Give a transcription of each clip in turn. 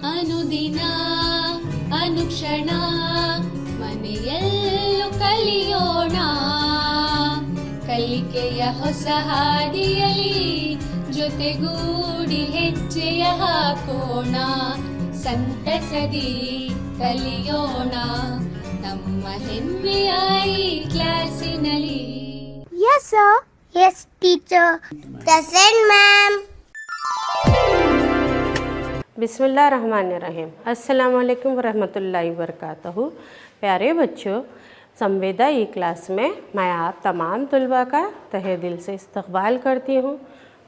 ಅನುದಿನ ಅನುಕ್ಷಣ ಮನೆಯಲ್ಲೂ ಕಲಿಯೋಣ, ಕಲಿಕೆಯ ಹೊಸ ಹಾದಿಯಲಿ ಜೊತೆಗೂಡಿ ಹೆಜ್ಜೆಯ ಹಾಕೋಣ, ಸಂತಸದಿ ಕಲಿಯೋಣ ನಮ್ಮ ಹೆಮ್ಮೆಯ ಈ ಕ್ಲಾಸಿನಲ್ಲಿ. Yes sir. Yes teacher. Present ma'am. बिस्मिल्लाहिर्रहमानिर्रहीम। अस्सलाम वालेकुम वरहमतुल्लाहि वबरकातुहू। प्यारे बच्चों, संवेदा ई क्लास में मैं आप तमाम तलबा का तहे दिल से इस्तकबाल करती हूँ।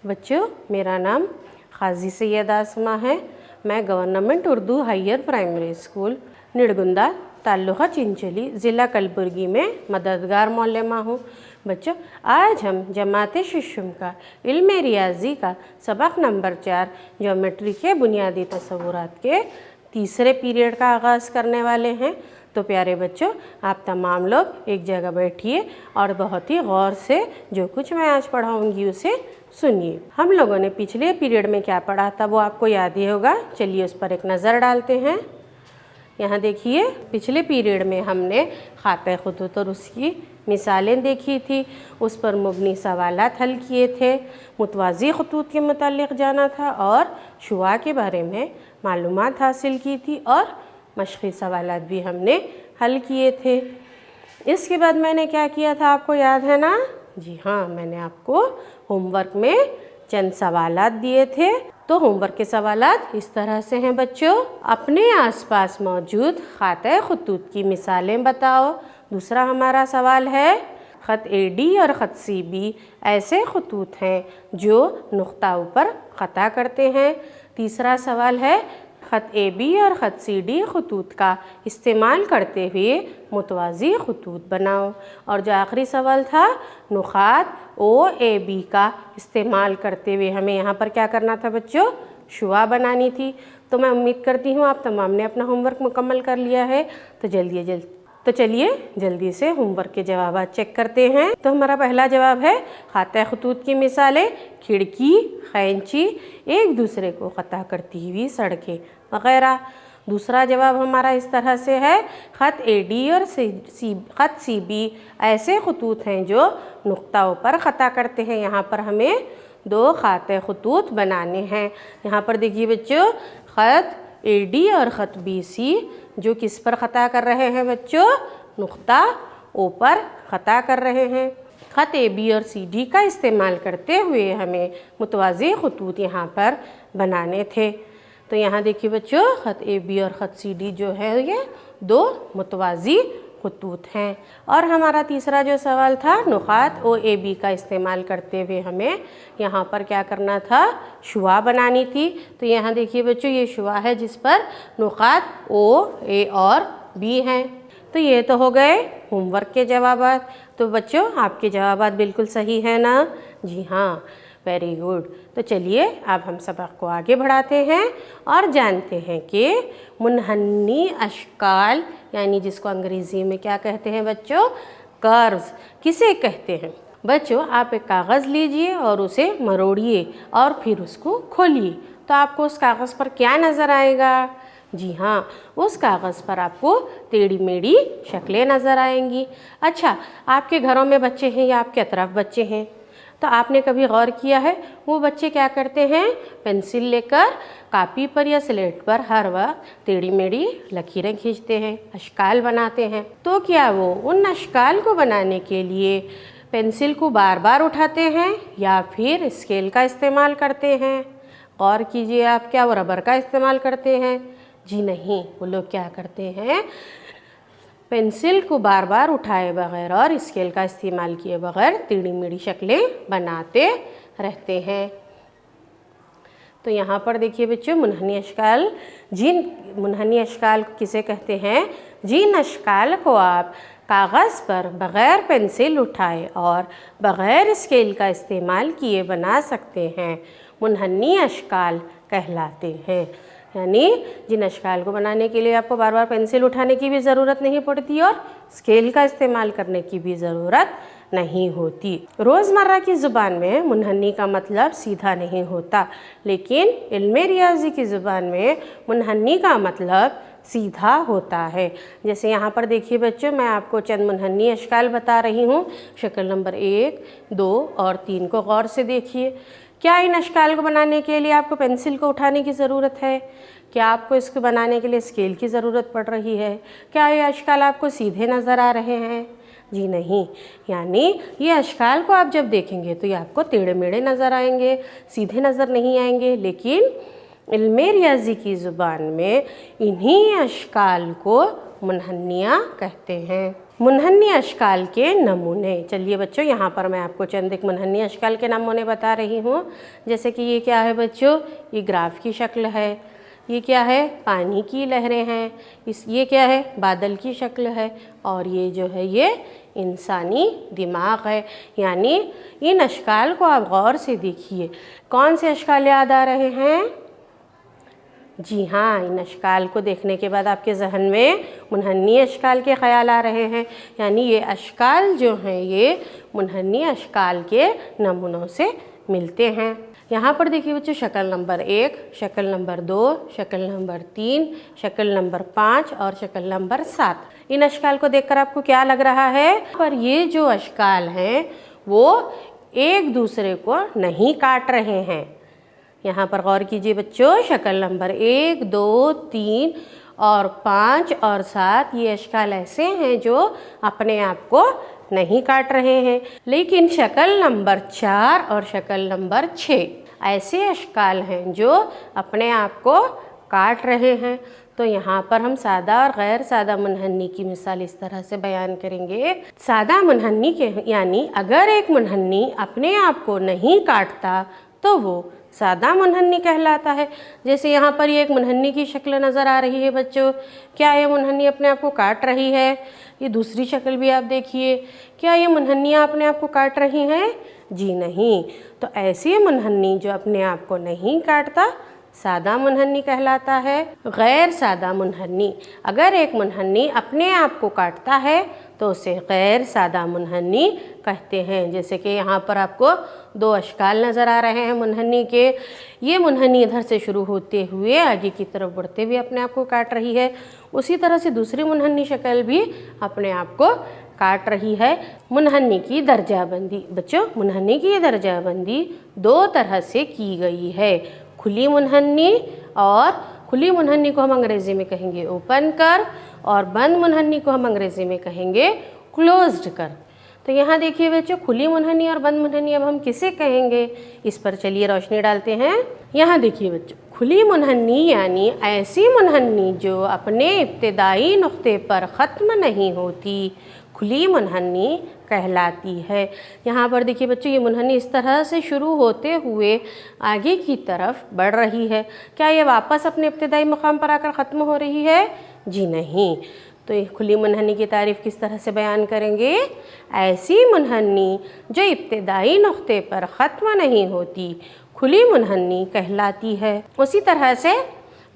बच्चों, मेरा नाम क़ाज़ी सैयदा आसमा है। मैं government Urdu higher primary school Nidagunda taluka Chincholi ज़िला कलबुर्गी में मददगार मौलमा हूँ। बच्चों, आज हम जमात शिशुम का इल्म रियाजी का सबक नंबर 4 ज्योमेट्री के बुनियादी तस्वुरात के तीसरे पीरियड का आगाज़ करने वाले हैं। तो प्यारे बच्चों, आप तमाम लोग एक जगह बैठिए और बहुत ही गौर से जो कुछ मैं आज पढ़ाऊँगी उसे सुनिए। हम लोगों ने पिछले पीरियड में क्या पढ़ा था वो आपको याद ही होगा। चलिए उस पर एक नज़र डालते हैं। यहाँ देखिए, पिछले पीरियड में हमने खाते खुतूत और उसकी मिसालें देखी थी, उस पर मुबनी सवालात हल किए थे, मुतवाज़ी खुतूत के मुतालिक जाना था और शुआ के बारे में मालूमात हासिल की थी और मशक़ी सवालात भी हमने हल किए थे। इसके बाद मैंने क्या किया था आपको याद है ना? जी हाँ, मैंने आपको होमवर्क में चंद सवालात दिए थे। तो होमवर्क के सवालात इस तरह से हैं बच्चों। अपने आसपास मौजूद खाते खुतूत की मिसालें बताओ। दूसरा हमारा सवाल है, ख़त AD और ख़त CB ऐसे खुतूत हैं जो नुक्ता ऊपर ख़ता करते हैं। तीसरा सवाल है, ख़त AB और ख़त CD खुतूत का इस्तेमाल करते हुए मुतवाज़ी खुतूत बनाओ। और जो आखिरी सवाल था, नुक़ात OAB का इस्तेमाल करते हुए हमें यहाँ पर क्या करना था बच्चों? शुआ बनानी थी। तो मैं उम्मीद करती हूँ आप तमाम ने अपना होमवर्क मुकम्मल कर लिया है। तो चलिए जल्दी से होमवर्क के जवाब चेक करते हैं। तो हमारा पहला जवाब है, खाते खुतूत की मिसालें खिड़की, खैंची, एक दूसरे को ख़ता करती हुई सड़कें वगैरह। दूसरा जवाब हमारा इस तरह से है, ख़त AD और ख़त CB ऐसे खुतूत हैं जो नुक्ताओं पर ख़ता करते हैं। यहाँ पर हमें 2 खाते खुतूत बनाने हैं। यहाँ पर देखिए बच्चों, ख़त AD और ख़त BC जो किस पर ख़ता कर रहे हैं बच्चों? नुक्ता ओ पर ख़ता कर रहे हैं। ख़त AB और CD का इस्तेमाल करते हुए हमें मुतवाज़ी खुतूत यहाँ पर बनाने थे। तो यहाँ देखिए बच्चों, ख़त AB और ख़त CD जो है ये 2 मुतवाज़ी खुतूत हैं। और हमारा तीसरा जो सवाल था, नुक़ात OAB का इस्तेमाल करते हुए हमें यहाँ पर क्या करना था? शुआ बनानी थी। तो यहाँ देखिए बच्चों, ये शुआ है जिस पर नुक़ात O, A और B हैं। तो ये तो हो गए होमवर्क के जवाबात। तो बच्चों, आपके जवाबात बिल्कुल सही है ना? जी हाँ, वेरी गुड। तो चलिए अब हम सबक को आगे बढ़ाते हैं और जानते हैं कि मुनहन्नी अशकाल यानी जिसको अंग्रेज़ी में क्या कहते हैं बच्चों? कर्व्स किसे कहते हैं? बच्चों, आप एक कागज़ लीजिए और उसे मरोड़िए और फिर उसको खोलिए। तो आपको उस कागज़ पर क्या नज़र आएगा? जी हाँ, उस कागज़ पर आपको टेढ़ी मेढ़ी शक्लें नज़र आएंगी। अच्छा, आपके घरों में बच्चे हैं या आपके अतराफ बच्चे हैं? तो आपने कभी गौर किया है वो बच्चे क्या करते हैं? पेंसिल लेकर कापी पर या स्लेट पर हर वक्त टेढ़ी मेढ़ी लकीरें खींचते हैं, अशकाल बनाते हैं। तो क्या वो उन अशकाल को बनाने के लिए पेंसिल को बार बार उठाते हैं या फिर स्केल का इस्तेमाल करते हैं? गौर कीजिए आप, क्या वो रबर का इस्तेमाल करते हैं? जी नहीं, वो लोग क्या करते हैं? पेंसिल को बार बार उठाए बगैर और स्केल का इस्तेमाल किए बगैर टेढ़ी मेढ़ी शक्लें बनाते रहते हैं। तो यहाँ पर देखिए बच्चों, मुनहनी अशकाल किसे कहते हैं? जिन अशकाल को आप कागज़ पर बग़ैर पेंसिल उठाए और बग़ैर स्केल का इस्तेमाल किए बना सकते हैं, मुनहनी अशकाल कहलाते हैं। यानी जिन अशकाल को बनाने के लिए आपको बार बार पेंसिल उठाने की भी ज़रूरत नहीं पड़ती और स्केल का इस्तेमाल करने की भी ज़रूरत नहीं होती। रोज़मर्रा की ज़ुबान में मुनहनी का मतलब सीधा नहीं होता, लेकिन इल्मे रियाजी की ज़ुबान में मुनहनी का मतलब सीधा होता है। जैसे यहाँ पर देखिए बच्चों, मैं आपको चंद मुनहनी अशकाल बता रही हूँ। शक्ल नंबर 1, 2 और 3 को गौर से देखिए। क्या इन अशकाल को बनाने के लिए आपको पेंसिल को उठाने की ज़रूरत है? क्या आपको इसको बनाने के लिए स्केल की ज़रूरत पड़ रही है? क्या ये अशकाल आपको सीधे नज़र आ रहे हैं? जी नहीं। यानी ये अशकाल को आप जब देखेंगे तो ये आपको टेढ़े मेढ़े नज़र आएंगे, सीधे नज़र नहीं आएंगे। लेकिन इल्मे रियाजी की ज़ुबान में इन्हीं अशकाल को मुनहनियाँ कहते हैं। मुनहनी अशकाल के नमूने। चलिए बच्चों, यहाँ पर मैं आपको चंद एक मुनहनी अशकाल के नमूने बता रही हूँ। जैसे कि ये क्या है बच्चों, ये ग्राफ की शक्ल है। ये क्या है, पानी की लहरें हैं। ये क्या है, बादल की शक्ल है। और ये जो है ये इंसानी दिमाग है। यानी इन अशकाल को आप गौर से देखिए। कौन से अशकाल याद आ रहे हैं? जी हाँ, इन अशकाल को देखने के बाद आपके जहन में मुनहनी अशकाल के ख्याल आ रहे हैं। यानी ये अशकाल जो हैं ये मुनहनी अशकाल के नमूनों से मिलते हैं। यहाँ पर देखिए बच्चों, शक्ल नंबर 1, शक्ल नंबर 2, शक्ल नंबर 3, शक्ल नंबर 5 और शक्ल नंबर 7। इन अशकाल को देखकर आपको क्या लग रहा है? पर ये जो अशकाल हैं वो एक दूसरे को नहीं काट रहे हैं। यहाँ पर गौर कीजिए बच्चों, शक्ल नंबर 1, 2, 3 और 5 और 7 ये अशकाल ऐसे हैं जो अपने आप को नहीं काट रहे हैं। लेकिन शक्ल नंबर 4 और शक्ल नंबर 6 ऐसे अशकाल हैं जो अपने आप को काट रहे हैं। तो यहाँ पर हम सादा और गैर सादा मुनहनी की मिसाल इस तरह से बयान करेंगे। सादा मुनहनी के यानी अगर एक मुनहनी अपने आप को नहीं काटता तो वो सादा मुनहनी कहलाता है। जैसे यहाँ पर ये एक मुनहनी की शक्ल नज़र आ रही है बच्चों। क्या ये मुनहनी अपने आप को काट रही है? ये दूसरी शक्ल भी आप देखिए। क्या ये मुनहनियाँ अपने आप को काट रही हैं? जी नहीं। तो ऐसी मुनहनी जो अपने आप को नहीं काटता सादा मुनहनी कहलाता है। गैर सादा मुनहनी, अगर एक मुनहनी अपने आप को काटता है तो उसे गैर सादा मुनहनी कहते हैं। जैसे कि यहाँ पर आपको 2 अशकाल नज़र आ रहे हैं मुनहनी के। ये मुनहनी इधर से शुरू होते हुए आगे की तरफ बढ़ते हुए अपने आप को काट रही है। उसी तरह से दूसरी मुनहनी शक्ल भी अपने आप को काट रही है। मुनहनी की दर्जाबंदी। बच्चों, मुनहनी की दर्जाबंदी 2 तरह से की गई है, खुली मुनहनी और खुली मुनहनी को हम अंग्रेज़ी में कहेंगे ओपन कर और बंद मुनहनी को हम अंग्रेज़ी में कहेंगे क्लोज्ड कर। तो यहाँ देखिए बच्चों, खुली मुनहनी और बंद मुनहनी अब हम किसे कहेंगे, इस पर चलिए रोशनी डालते हैं। यहाँ देखिए बच्चों, खुली मुनहनी यानी ऐसी मुनहनी जो अपने इब्तिदाई नुक्ते पर ख़त्म नहीं होती, खुली मुनहनी कहलाती है। यहाँ पर देखिए बच्चों, ये मुनहनी इस तरह से शुरू होते हुए आगे की तरफ बढ़ रही है। क्या ये वापस अपने इब्तिदाई मुकाम पर आकर ख़त्म हो रही है? जी नहीं। तो ये खुली मुनहनी की तारीफ़ किस तरह से बयान करेंगे? ऐसी मुनहनी जो इब्तिदाई नुक्ते पर ख़त्म नहीं होती खुली मुनहनी कहलाती है। उसी तरह से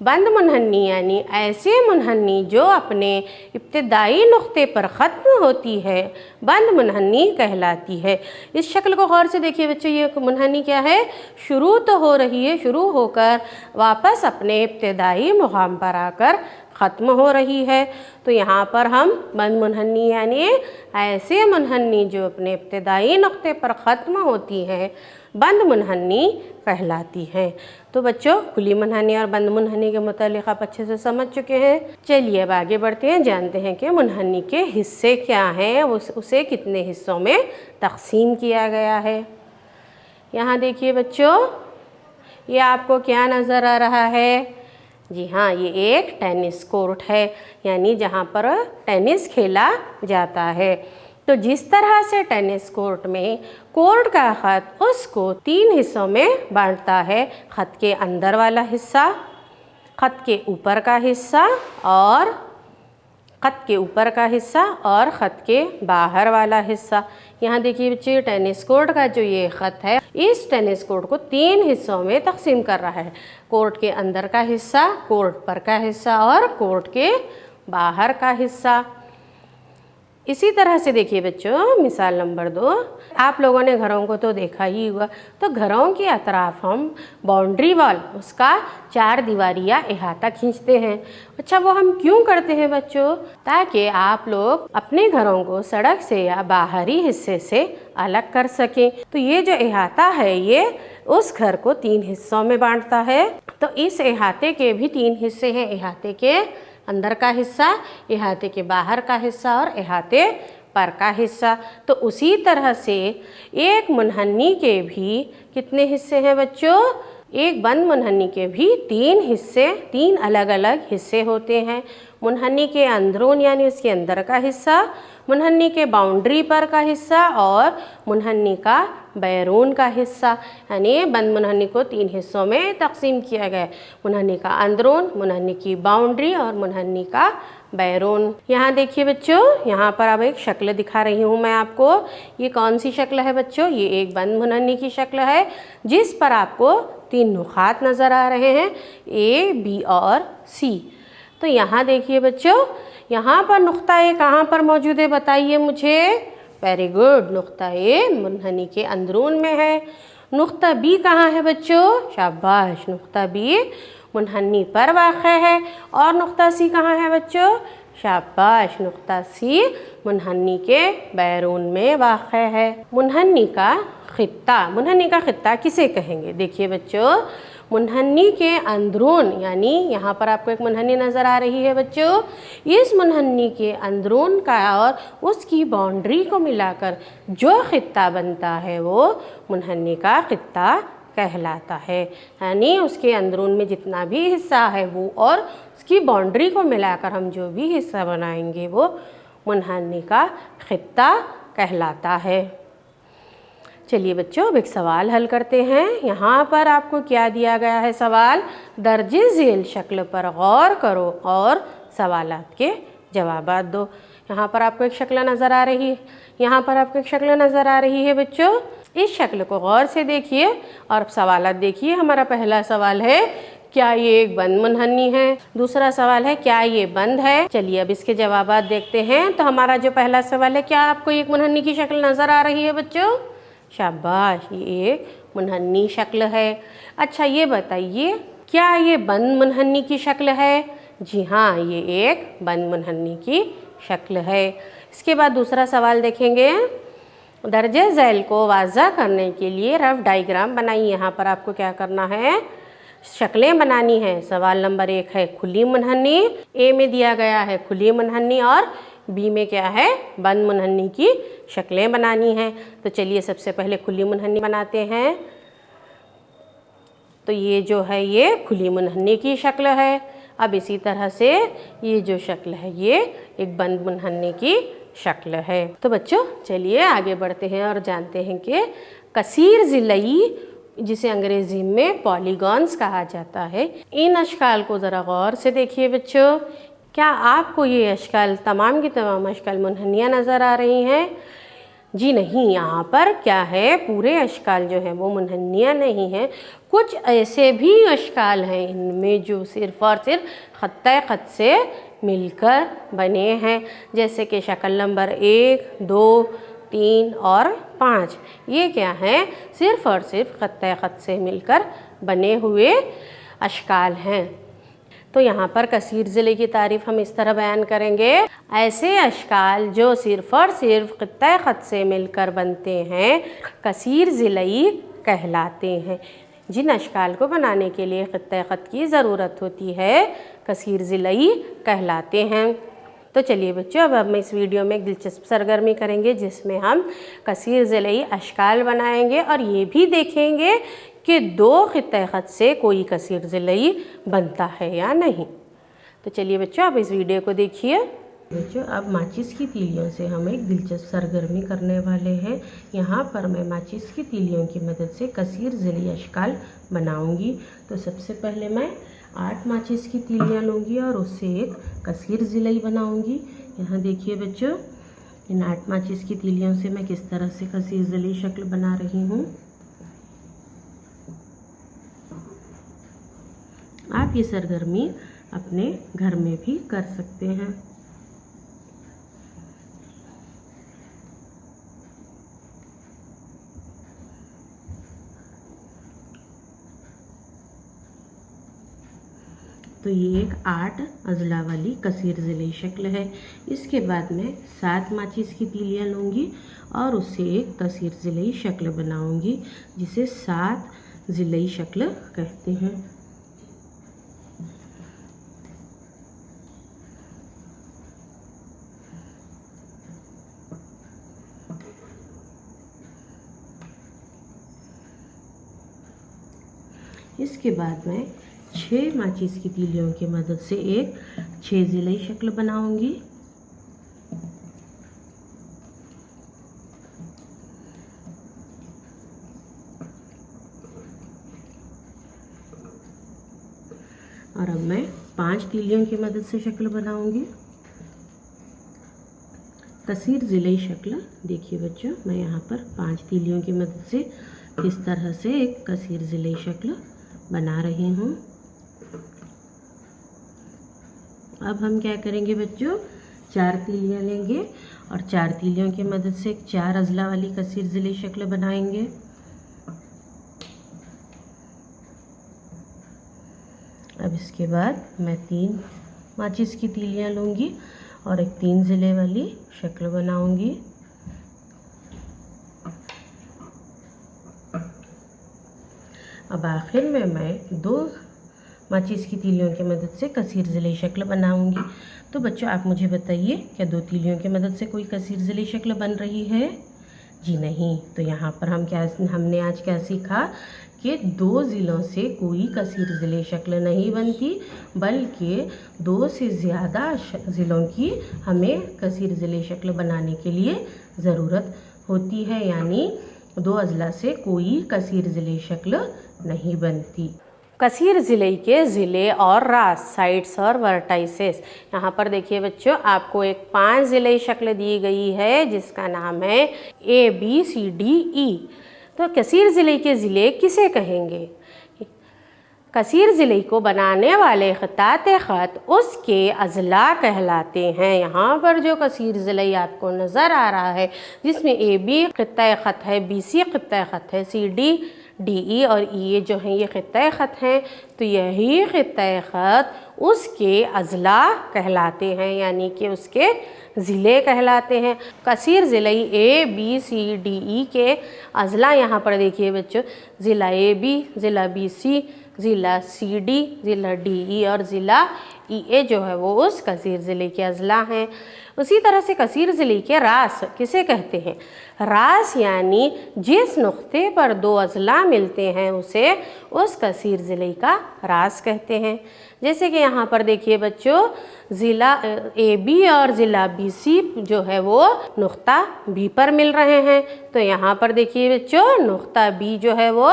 बंद मुनहनी यानी ऐसी मुनहनी जो अपने इब्तिदाई नुक्ते पर ख़त्म होती है बंद मुनहनी कहलाती है। इस शक्ल को गौर से देखिए बच्चों, ये मुनहनी क्या है, शुरू तो हो रही है, शुरू होकर वापस अपने इब्तिदाई मुकाम पर आकर ख़त्म हो रही है। तो यहाँ पर हम बंद मुनहनी यानी ऐसे मुनहनी जो अपने इब्तिदाई नुक्ते पर ख़त्म होती है बंद मुनहनी कहलाती हैं। तो बच्चों, खुली मुनहनी और बंद मुनहनी के मुतालिक आप अच्छे से समझ चुके हैं। चलिए अब आगे बढ़ते हैं, जानते हैं कि मुनहनी के हिस्से क्या हैं, उसे कितने हिस्सों में तकसीम किया गया है। यहाँ देखिए बच्चों, ये आपको क्या नज़र आ रहा है? जी हाँ, ये एक टेनिस कोर्ट है, यानी जहाँ पर टेनिस खेला जाता है। तो जिस तरह से टेनिस कोर्ट में कोर्ट का ख़त उसको 3 हिस्सों में बांटता है, ख़त के अंदर वाला हिस्सा, ख़त के ऊपर का हिस्सा और ख़त के ऊपर का हिस्सा और ख़त के बाहर वाला हिस्सा। यहाँ देखिए बच्चे, टेनिस कोर्ट का जो ये ख़त है इस टेनिस कोर्ट को 3 हिस्सों में तकसीम कर रहा है। कोर्ट के अंदर का हिस्सा, कोर्ट पर का हिस्सा और कोर्ट के बाहर का हिस्सा। इसी तरह से देखिए बच्चों, मिसाल नंबर 2, आप लोगों ने घरों को तो देखा ही हुआ, तो घरों के अतराफ हम बाउंड्री वॉल, उसका 4 दीवारी या अहाता खींचते हैं। अच्छा, वो हम क्यों करते हैं बच्चों? ताकि आप लोग अपने घरों को सड़क से या बाहरी हिस्से से अलग कर सकें। तो ये जो अहाता है ये उस घर को 3 हिस्सों में बांटता है। तो इस अहाते के भी 3 हिस्से हैं, अहाते के अंदर का हिस्सा, अहाते के बाहर का हिस्सा और अहाते पर का हिस्सा। तो उसी तरह से एक मुनहन्नी के भी कितने हिस्से हैं बच्चों? एक बंद मुनहन्नी के भी 3 हिस्से, 3 अलग अलग हिस्से होते हैं। मुनहन्नी के अंदरून यानी उसके अंदर का हिस्सा, मुनहन्नी के बाउंड्री पर का हिस्सा और मुनहन्नी का बैरून का हिस्सा। यानी बंद मुनहन्नी को 3 हिस्सों में तकसीम किया गया है, मुनहन्नी का अंदरून, मुनहन्नी की बाउंड्री और मुनहन्नी का बैरून। यहाँ देखिए बच्चों, यहाँ पर अब एक शक्ल दिखा रही हूँ मैं आपको। ये कौन सी शक्ल है बच्चों? ये एक बंद मुनहन्नी की शक्ल है जिस पर आपको 3 नुकात नज़र आ रहे हैं, A, B और C। तो यहाँ देखिए बच्चों, यहाँ पर नुक्ता ए कहाँ पर मौजूद है बताइए मुझे। वेरी गुड, नुक्ता ए मुनहन्नी के अंदरून में है। नुक्ता बी कहाँ है बच्चों? शाबाश, नुक्ता बी मुनहन्नी पर वाक़ है। और नुक्ता सी कहाँ है बच्चों? शाबाश, नुक्ता सी मुनहन्नी के बैरून में वाक़ है। मुनहन्नी का खित्ता, मुनहन्नी का खित्ता किसे कहेंगे? देखिए बच्चों, मुनहन्नी के अंदरून यानी यहाँ पर आपको एक मुनहन्नी नज़र आ रही है बच्चों, इस मुनहन्नी के अंदरून का और उसकी बाउंड्री को मिलाकर जो खित्ता बनता है वो मुनहन्नी का खित्ता कहलाता है। यानी उसके अंदरून में जितना भी हिस्सा है वो और उसकी बाउंड्री को मिलाकर हम जो भी हिस्सा बनाएंगे वो मुनहन्नी का खित्ता कहलाता है। चलिए बच्चों, अब एक सवाल हल करते हैं। यहाँ पर आपको क्या दिया गया है सवाल? दर्जे झेल शक्ल पर गौर करो और सवालात के जवाबात दो। यहाँ पर आपको एक शक्ल नज़र आ रही है, यहाँ पर आपको एक शक्ल नज़र आ रही है बच्चों। इस शक्ल को गौर से देखिए और सवालात देखिए। हमारा पहला सवाल है, क्या ये एक बंद मुनहन्नी है? दूसरा सवाल है, क्या ये बंद है? चलिए अब इसके जवाबात देखते हैं। तो हमारा जो पहला सवाल है, क्या आपको एक मुनहन्नी की शक्ल नज़र आ रही है बच्चों? शाबाश, ये एक मुनहन्नी शक्ल है। अच्छा, ये बताइए, क्या ये बंद मुनहन्नी की शक्ल है? जी हाँ, ये एक बंद मुनहन्नी की शक्ल है। इसके बाद दूसरा सवाल देखेंगे। दर्जे झैल को वाज़ा करने के लिए रफ डायग्राम बनाइए। यहाँ पर आपको क्या करना है? शक्लें बनानी है। सवाल नंबर 1 है खुली मुनहन्नी, ए में दिया गया है खुली मुनहन्नी और बी में क्या है? बंद मुनहन्नी की शक्लें बनानी हैं। तो चलिए सबसे पहले खुली मुनहन्नी बनाते हैं। तो ये जो है ये खुली मुनहन्नी की शक्ल है। अब इसी तरह से ये जो शक्ल है ये एक बंद मुनहन्नी की शक्ल है। तो बच्चों चलिए आगे बढ़ते हैं और जानते हैं कि कसीर ज़िलई, जिसे अंग्रेज़ी में पॉलीगॉन्स कहा जाता है, इन अशकाल को ज़रा गौर से देखिए बच्चों। क्या आपको ये अशकाल तमाम की तमाम अशकाल मुनहन्नियाँ नज़र आ रही हैं? जी नहीं, यहाँ पर क्या है, पूरे अशकाल जो हैं वो मुनहन्नियाँ नहीं हैं। कुछ ऐसे भी अशकाल हैं इनमें जो सिर्फ़ और सिर्फ ख़त्ते-ख़त से मिलकर बने हैं, जैसे कि शक्ल नंबर 1, 2, 3 और 5। ये क्या हैं? सिर्फ़ और सिर्फ ख़त्ते-ख़त से मिलकर बने हुए अशकाल हैं। तो यहाँ पर कसीर ज़िले की तारीफ़ हम इस तरह बयान करेंगे, ऐसे अशकाल जो सिर्फ़ और सिर्फ ख़त्ते-ख़त से मिलकर बनते हैं कसीर ज़िलई कहलाते हैं। जिन अशकाल को बनाने के लिए ख़त्ते-ख़त की ज़रूरत होती है कसीर ज़िलई कहलाते हैं। तो चलिए बच्चों, अब हम इस वीडियो में एक दिलचस्प सरगर्मी करेंगे जिसमें हम कसीर ज़िलई अशकाल बनाएंगे और ये भी देखेंगे कि 2 ख़त्ते-ख़त से कोई कसीर ज़िलई बनता है या नहीं। तो चलिए बच्चों, आप इस वीडियो को देखिए। बच्चों, अब माचिस की तीलियों से हम एक दिलचस्प सरगर्मी करने वाले हैं। यहाँ पर मैं माचिस की तीलियों की मदद से कसीर ज़िलई अशकाल बनाऊँगी। तो सबसे पहले मैं 8 माचिस की तीलियाँ लूँगी और उससे एक कसीर ज़िलई बनाऊँगी। यहाँ देखिए बच्चों, इन 8 माचिस की तीलियों से मैं किस तरह से कसीर ज़िलई शक्ल बना रही हूँ। आप ये सरगर्मी अपने घर में भी कर सकते हैं। तो ये एक 8 अजला वाली कसीर ज़िले शक्ल है। इसके बाद मैं 7 माचिस की तीलियाँ लूँगी और उससे एक कसीर ज़िले शक्ल बनाऊँगी, जिसे 7 ज़िले शक्ल कहते हैं। इसके बाद मैं 6 माचिस की तीलियों की मदद से एक 6 ज़िले शक्ल बनाऊंगी। और अब मैं 5 तीलियों की मदद से शक्ल बनाऊंगी। कसीर ज़िले शक्ल देखिए बच्चों, मैं यहाँ पर 5 तीलियों की मदद से इस तरह से एक कसीर ज़िले शक्ल बना रही हूँ। अब हम क्या करेंगे बच्चों, 4 तीलियाँ लेंगे और 4 तीलियों की मदद से एक 4 अजला वाली कसीर ज़िले शक्ल बनाएंगे। अब इसके बाद मैं 3 माचिस की तीलियाँ लूँगी और एक 3 ज़िले वाली शक्ल बनाऊँगी। अब आखिर में मैं 2 माचिस की तीलियों की मदद से कसीर ज़िले शक्ल बनाऊंगी। तो बच्चों आप मुझे बताइए, क्या 2 तीलियों की मदद से कोई कसीर ज़िले शक्ल बन रही है? जी नहीं। तो यहाँ पर हमने आज क्या सीखा कि 2 ज़िलों से कोई कसीर ज़िले शक्ल नहीं बनती, बल्कि 2 से ज़्यादा ज़िलों की हमें कसीर ज़िले शक्ल बनाने के लिए ज़रूरत होती है, यानी 2 अजला से कोई कसीर ज़िले शक्ल नहीं बनती। कसीर ज़िले के ज़िले और रास, साइड्स और वर्टाइसेस। यहाँ पर देखिए बच्चों, आपको एक 5 ज़िले शक्ल दी गई है जिसका नाम है ABCDE। तो कसीर ज़िले के ज़िले किसे कहेंगे? कसीर ज़िले को बनाने वाले ख़ित्तात ख़त उसके अज़ला कहलाते हैं। यहाँ पर जो कसीर ज़िले आपको नज़र आ रहा है, जिसमें AB ख़ित्ता ख़त है, BC ख़ित्ता ख़त है, CD DE और EA जो हैं ये ख़ित्ता ख़त हैं, तो यही ख़ित्ता ख़त उसके अज़ला कहलाते हैं, यानी कि उसके ज़िले कहलाते हैं। कसीर ज़िले ABCDE के अज़ला यहाँ पर देखिए बच्चों, ज़िला AB, ज़िला BC, ज़िला CD, ज़िला DE और ज़िला EA जो है वो उस कसीर ज़िले के अज़ला हैं। उसी तरह से कसीर ज़िले के रास किसे कहते हैं? रास यानी जिस नुक्ते पर 2 अज़ला मिलते हैं उसे उस कसीर ज़िले का रास कहते हैं। जैसे कि यहाँ पर देखिए बच्चों, ज़िला AB और ज़िला BC जो है वो नुक्ता B पर मिल रहे हैं, तो यहाँ पर देखिए बच्चों, नुक्ता B जो है वो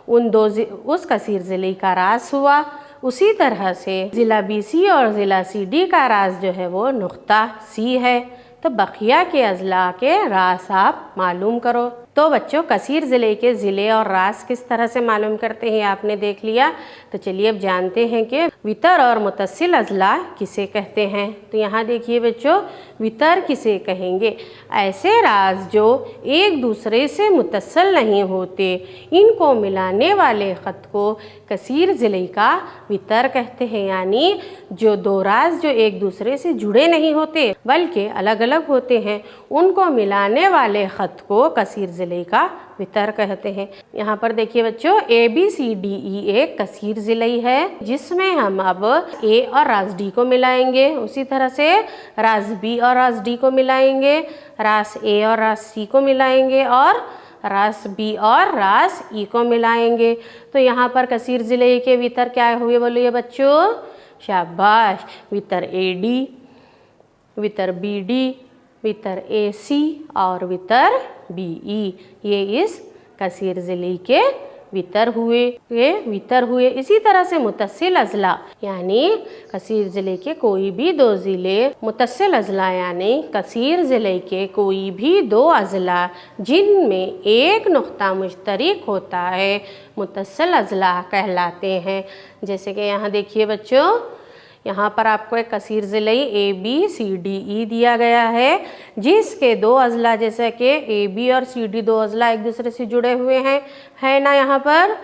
उस कसीर ज़िले का रास हुआ। उसी तरह से ज़िला BC और ज़िला CD का रास जो है वो नुक्ता C है। तो बकिया के अज़ला के रास आप मालूम करो। तो बच्चों, कसीर ज़िले के ज़िले और रास किस तरह से मालूम करते हैं आपने देख लिया। तो चलिए अब जानते हैं कि वितर और मुतस्सिल अज़ला किसे कहते हैं। तो यहाँ देखिए बच्चों, वितर किसे कहेंगे? ऐसे रास जो एक दूसरे से मुतस्सिल नहीं होते, इनको मिलाने वाले ख़त को कसीर ज़िले का वितर कहते हैं। यानी जो 2 रास जो एक दूसरे से जुड़े नहीं होते बल्कि अलग अलग होते हैं, उनको मिलाने वाले ख़त को कसीर ज़िले का वितर कहते हैं। यहाँ पर देखिए बच्चों, ABCDE एक कसीर ज़िले है जिसमें हम अब A और रास D को मिलाएंगे। उसी तरह से रास B और रास D को मिलाएंगे, रास A और रास C को मिलाएंगे और रास B और रास E को मिलाएंगे। तो यहाँ पर कसीर ज़िले के वितर क्या हुए बोलिए बच्चों? शाबाश। वितर AD, वितर BD, वितर AC और वितर BE, ये इस कसीर ज़िले के वितर हुए। इसी तरह से मुतस्सिल अज़ला यानी कसीर ज़िले के कोई भी 2 ज़िले, मुतस्सिल अज़ला यानी कसीर ज़िले के कोई भी 2 अज़ला जिनमें एक नुक्ता मुश्तरक होता है, मुतस्सिल अज़ला कहलाते हैं। जैसे कि यहाँ देखिए बच्चों, यहाँ पर आपको एक कसीर ज़िले ABCDE दिया गया है जिसके 2 अज़ला, जैसे कि AB और CD 2 अज़ला एक दूसरे से जुड़े हुए हैं, है ना। यहाँ पर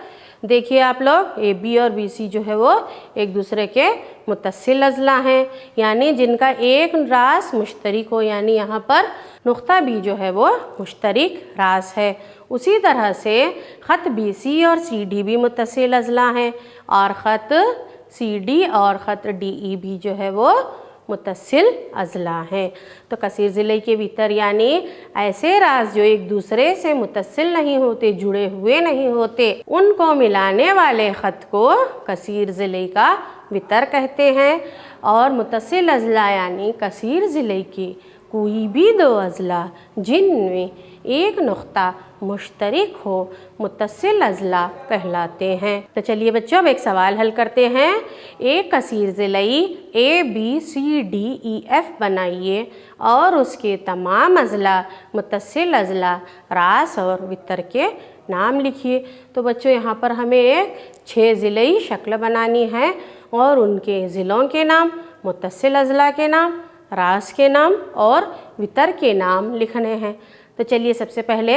देखिए आप लोग ए बी और बी सी जो है वो एक दूसरे के मुत्तसिल अज़ला हैं, यानी जिनका एक रास मुश्तरिक हो, यानी यहाँ पर नुक्ता बी जो है वो मुश्तरिक रास है। उसी तरह से ख़त बी सी और सी डी भी मुत्तसिल अज़ला हैं और ख़त सी डी और ख़त डी ई भी जो है वो मुत्तसिल अज़ला हैं। तो कसीर ज़िले के भीतर यानी ऐसे राज जो एक दूसरे से मुत्तसिल नहीं होते, जुड़े हुए नहीं होते, उनको मिलाने वाले ख़त को कसीर ज़िले का वितर कहते हैं। और मुत्तसिल अज़ला यानी कसीर ज़िले की कोई भी दो अज़ला जिनमें एक नुक्ता मुश्तरिक हो मुत्तसिल अज़ला कहलाते हैं। तो चलिए बच्चों अब एक सवाल हल करते हैं। एक कसीर ज़िलई A B C D E F बनाइए और उसके तमाम अज़ला मुत्तसिल अज़ला रास और वितर के नाम लिखिए। तो बच्चों यहाँ पर हमें एक 6 ज़िलई शक्ल बनानी है और उनके ज़िलों के नाम, मुत्तसिल अज़ला के नाम, रास के नाम और वितर के नाम लिखने हैं। तो चलिए सबसे पहले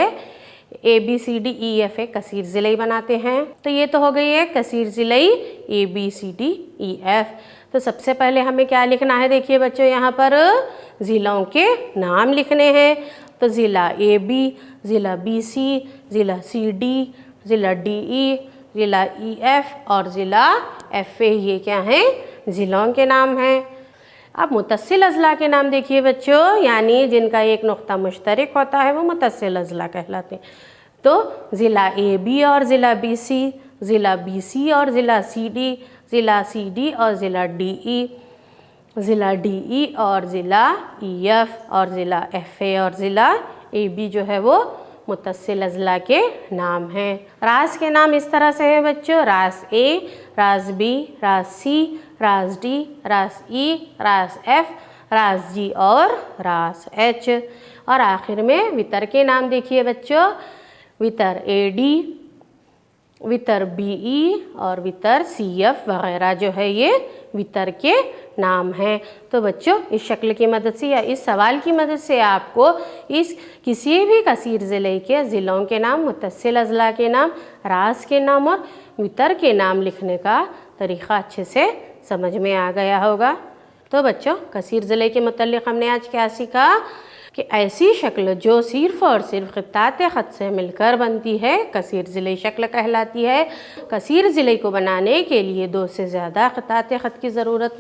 A B C D E F एक कसीर ज़िलई बनाते हैं। तो ये तो हो गई है कसीर ज़िलई A B C D E F. तो सबसे पहले हमें क्या लिखना है, देखिए बच्चों यहाँ पर ज़िलों के नाम लिखने हैं। तो ज़िला ए बी, ज़िला बी सी, ज़िला सी डी, ज़िला डी ई, ज़िला ई एफ और ज़िला एफ ए, ये क्या हैं, ज़िलों के नाम हैं। अब मुत्तसिल अज़ला के नाम देखिए बच्चों, यानी जिनका एक नुक्ता मुश्तरिक होता है वो मुत्तसिल अज़ला कहलाते हैं। तो ज़िला ए बी और ज़िला बी सी, ज़िला बी सी और ज़िला सी डी, ज़िला सी डी और ज़िला डी ई, ज़िला डी ई और ज़िला ई एफ और ज़िला एफ ए और ज़िला ए बी जो है वो मुत्तसिल अज़ला के नाम हैं। रास के नाम इस तरह से है बच्चों, रास ए, रास बी, रास सी, रास डी, रास ई, रास एफ, रास जी और रास एच। और आखिर में वितर के नाम देखिए बच्चों, वितर ए डी, वितर बी ई और वितर सी एफ वगैरह जो है ये वितर के नाम हैं। तो बच्चों इस शक्ल की मदद से या इस सवाल की मदद से आपको इस किसी भी कसीर ज़िले के ज़िलों के नाम, मुत्तसिल अज़ला के नाम, रास के नाम और वितर के नाम लिखने का तरीक़ा अच्छे से समझ में आ गया होगा। तो बच्चों कसीर ज़िले के मुतल्लिक़ हमने आज क्या सीखा कि ऐसी शक्ल जो सिर्फ़ और सिर्फ ख़ित्तात ख़त से मिलकर बनती है कसीर ज़िले शक्ल कहलाती है। कसीर ज़िले को बनाने के लिए 2 से ज़्यादा ख़ित्तात ख़त की ज़रूरत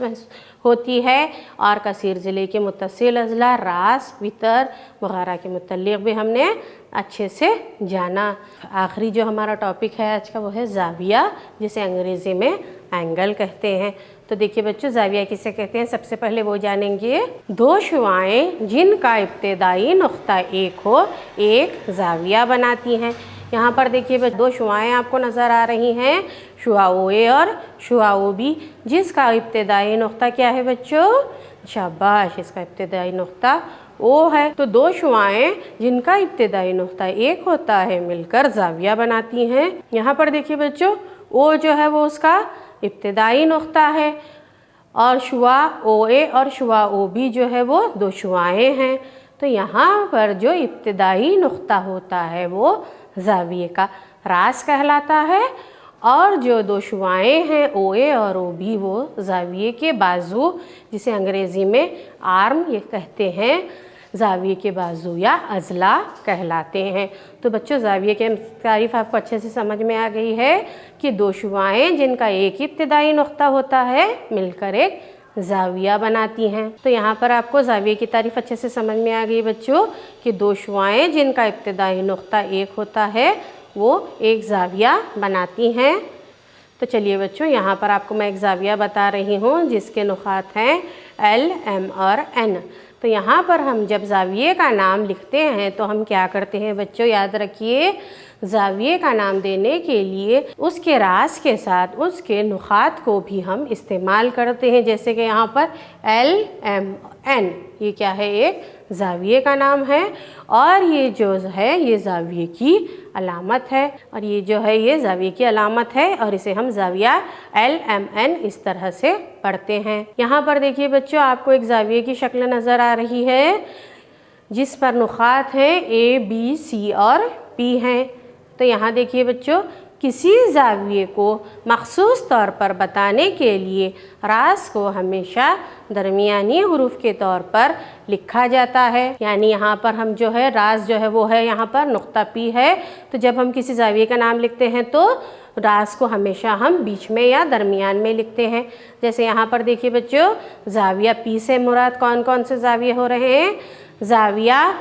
होती है और कसीर ज़िले के मुत्तसिल अज़ला, रास, वितर वगैरह के मुतल्लिक़ भी हमने अच्छे से जाना। आखिरी जो हमारा टॉपिक है आज का वो है ज़ाविया, जिसे अंग्रेज़ी में एंगल कहते हैं। तो देखिए बच्चों ज़ाविया किसे कहते हैं, सबसे पहले वो जानेंगे। 2 शुआएं जिनका इब्तिदाई नुक्ता एक हो एक ज़ाविया बनाती हैं। यहाँ पर देखिए 2 शुआएं आपको नज़र आ रही हैं, शुआ ओ ए और शुआ ओ बी, जिसका इब्तिदाई नुक्ता क्या है बच्चों, शाबाश, इसका इब्तिदाई नुक्ता ओ है। तो 2 शुआएं जिनका इब्तिदाई नुक्ता एक होता है मिलकर ज़ाविया बनाती हैं। यहाँ पर देखिए बच्चों ओ जो है वो उसका इब्तिदाई नुक्ता है और शुआ ओ ए और शुआ ओ बी जो है वो 2 शुआएं हैं। तो यहाँ पर जो इब्तिदाई नुक्ता होता है वो ज़ाविये का रास कहलाता है और जो 2 शुआएं हैं ओ ए और ओ बी वो ज़ाविये के बाजू, जिसे अंग्रेज़ी में आर्म ये कहते हैं, ज़ाविये के बाजू या अज़ला कहलाते हैं। तो बच्चों ज़ाविये के तारीफ़ आपको अच्छे से समझ में आ गई है कि 2 शुआएं जिनका एक इब्तिदाई नुक्ता होता है मिलकर एक ज़ाविया बनाती हैं। तो यहाँ पर आपको ज़ाविये की तारीफ़ अच्छे से समझ में आ गई बच्चों कि 2 शुआएं जिनका इब्तिदाई नुक्ता एक होता है वो एक ज़ाविया बनाती हैं। तो चलिए बच्चों यहाँ पर आपको मैं एक ज़ाविया बता रही हूँ जिसके नुक़ात हैं L, M और N। तो यहाँ पर हम जब ज़ाविये का नाम लिखते हैं तो हम क्या करते हैं बच्चों, याद रखिए ज़ाविये का नाम देने के लिए उसके रास के साथ उसके नुक़ात को भी हम इस्तेमाल करते हैं। जैसे कि यहाँ पर L, M, N ये क्या है, एक ज़ाविये का नाम है और ये जो है ये ज़ाविये की अलामत है और ये जो है ये ज़ाविये की अलामत है और इसे हम ज़ाविया L, M, N इस तरह से पढ़ते हैं। यहाँ पर देखिए बच्चों आपको एक ज़ाविये की शक्ल नज़र आ रही है जिस पर नुक़ात हैं A, B, C और P हैं। तो यहाँ देखिए बच्चों किसी ज़ाविये को मखसूस तौर पर बताने के लिए रास को हमेशा दरमियानी हुरूफ के तौर पर लिखा जाता है। यानी यहाँ पर हम जो है रास जो है वो है यहाँ पर नुक्ता पी है। तो जब हम किसी ज़ाविये का नाम लिखते हैं तो रास को हमेशा हम बीच में या दरमियान में लिखते हैं। जैसे यहाँ पर देखिए बच्चों, ज़ाविया पी से मुराद कौन कौन से ज़ाविये हो रहे हैं? ज़ाविया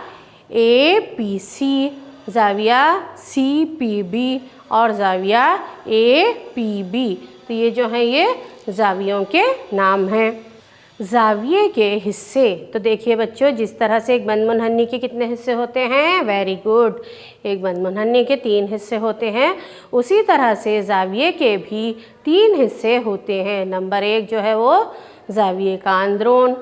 APC, ज़ाविया CPB और ज़ाविया APB। तो ये जो हैं ये ज़ावियों के नाम हैं। ज़ाविये के हिस्से, तो देखिए बच्चों, जिस तरह से एक बंद मुनहन्नी के कितने हिस्से होते हैं? वेरी गुड, एक बंद मुनहन्नी के 3 हिस्से होते हैं। उसी तरह से ज़ाविये के भी 3 हिस्से होते हैं। नंबर 1 जो है वो ज़ाविये का अंदरून,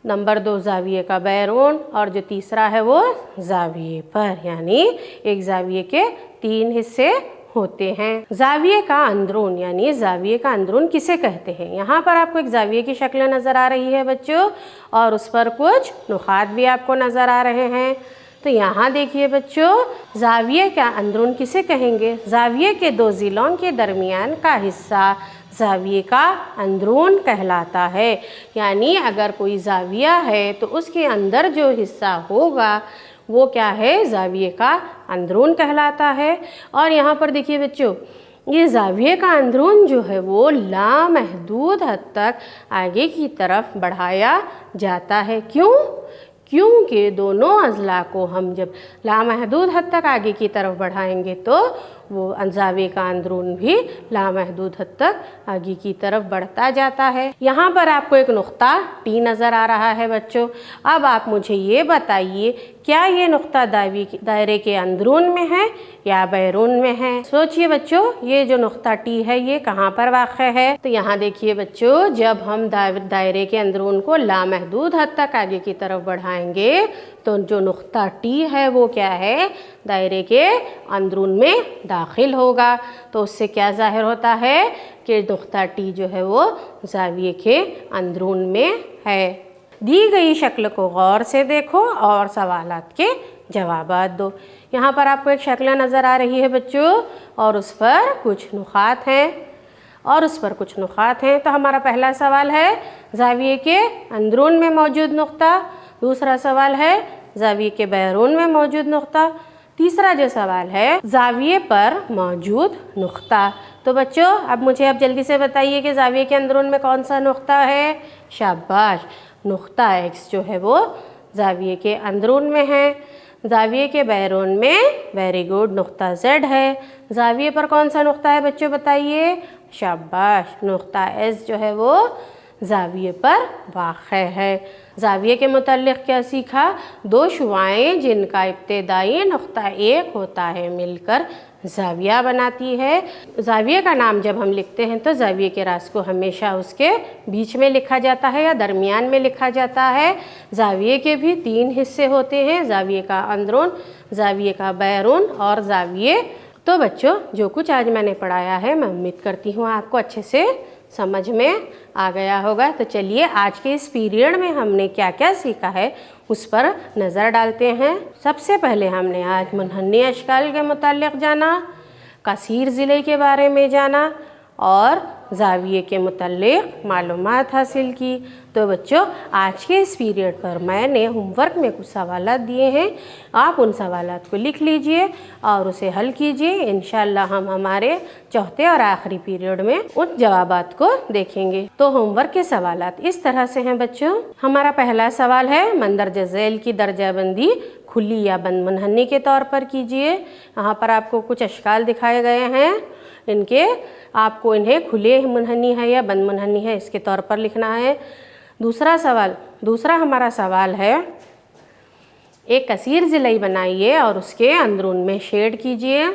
नंबर 2 ज़ाविये का बैरून और जो तीसरा है वो ज़ाविये पर। यानी एक ज़ाविये के 3 हिस्से होते हैं। ज़ाविये का अंदरून, यानी ज़ाविये का अंदरून किसे कहते हैं? यहाँ पर आपको एक ज़ाविये की शक्ल नज़र आ रही है बच्चों, और उस पर कुछ नुकात भी आपको नज़र आ रहे हैं। तो यहाँ देखिए बच्चों, ज़ाविये का अंदरून किसे कहेंगे? ज़ाविये के 2 ज़िलों के दरमियान का हिस्सा ज़ाविये का अंदरून कहलाता है। यानी अगर कोई ज़ाविया है तो उसके अंदर जो हिस्सा होगा वो क्या है? ज़ाविये का अंदरून कहलाता है। और यहाँ पर देखिए बच्चों, ये ज़ाविये का अंदरून जो है वो लामहदूद हद तक आगे की तरफ बढ़ाया जाता है। क्यों? क्योंकि दोनों अज़ला को हम जब लामहदूद हद तक आगे की तरफ बढ़ाएंगे तो वो ज़ाविये का अंदरून भी लामहदूद हद तक आगे की तरफ बढ़ता जाता है। यहाँ पर आपको एक नुक्ता T नज़र आ रहा है बच्चों। अब आप मुझे ये बताइए, क्या ये नुक्ता दायरे के अंदरून में है या बैरून में है? सोचिए बच्चों, ये जो नुक्ता T है ये कहाँ पर वाक़ है? तो यहाँ देखिए बच्चों, जब हम दायरे के अंदरून को लामहदूद हद तक आगे की तरफ बढ़ाएंगे तो जो नुक्ता T है वो क्या है? दायरे के अंदरून में दाखिल होगा। तो उससे क्या ज़ाहिर होता है कि नुक्ता T जो है वो ज़ाविये के अंदरून में है। दी गई शक्ल को गौर से देखो और सवालात के जवाबात दो। यहाँ पर आपको एक शक्ल नज़र आ रही है बच्चों, और उस पर कुछ नुकात हैं तो हमारा पहला सवाल है ज़ाविये के अंदरून में मौजूद नुक्ता। दूसरा सवाल है ज़ाविये के बैरून में मौजूद नुक्ता। तीसरा जो सवाल है ज़ाविये पर मौजूद नुक्ता। तो बच्चों अब मुझे जल्दी से बताइए कि ज़ाविये के अंदरून में कौन सा नुक्ता है? शाबाश, नुक्ता X जो है वो ज़ाविये के अंदरून में है। ज़ाविये के बैरून में वेरी गुड नुक्ता Z है। ज़ाविये पर कौन सा नुक्ता है बच्चों बताइए? शाबाश, नुक्ता S जो है वो ज़ाविये पर वाक़ है। ज़ाविये के मुतल्लिक़ क्या सीखा? 2 शुआएँ जिनका इब्तिदाई नुक्ता 1 होता है मिलकर ज़ाविया बनाती है। ज़ाविये का नाम जब हम लिखते हैं तो ज़ाविये के रास को हमेशा उसके बीच में लिखा जाता है या दरमियान में लिखा जाता है। ज़ाविये के भी 3 हिस्से होते हैं, ज़ाविये का अंदरून, ज़ाविये का बैरून और ज़ाविये। तो बच्चों जो कुछ आज मैंने पढ़ाया है मैं उम्मीद करती हूँ आपको अच्छे से समझ में आ गया होगा। तो चलिए आज के इस पीरियड में हमने क्या क्या सीखा है उस पर नज़र डालते हैं। सबसे पहले हमने आज मुनहन्नी अशकाल के मुताल्लिक़ जाना, कसीर ज़िले के बारे में जाना और ज़ाविये के मुताल्लिक़ मालूमात हासिल की। तो बच्चों आज के इस पीरियड पर मैंने होमवर्क में कुछ सवालात दिए हैं, आप उन सवालात को लिख लीजिए और उसे हल कीजिए। इंशाअल्लाह हम हमारे चौथे और आखिरी पीरियड में उन जवाबात को देखेंगे। तो होमवर्क के सवालात इस तरह से हैं बच्चों। हमारा पहला सवाल है मंदरजा ज़ैल की दर्जाबंदी खुली या बंद मुनहन्नी के तौर पर कीजिए। यहाँ पर आपको कुछ अशकाल दिखाए गए हैं, इनके आपको इन्हें खुले मुनहन्नी है या बंद मुनहन्नी है इसके तौर पर लिखना है। दूसरा हमारा सवाल है एक कसीर ज़िलाई बनाइए और उसके अंदरून में शेड कीजिए।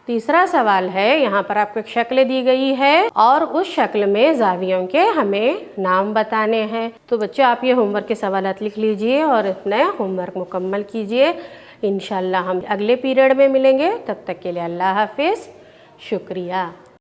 तीसरा सवाल है यहाँ पर आपको एक शक्ल दी गई है और उस शक्ल में ज़ावियों के हमें नाम बताने हैं। तो बच्चों आप ये होमवर्क के सवालात लिख लीजिए और अपना होमवर्क मुकम्मल कीजिए। इंशाअल्लाह हम अगले पीरियड में मिलेंगे, तब तक के लिए अल्लाह हाफिज़, शुक्रिया।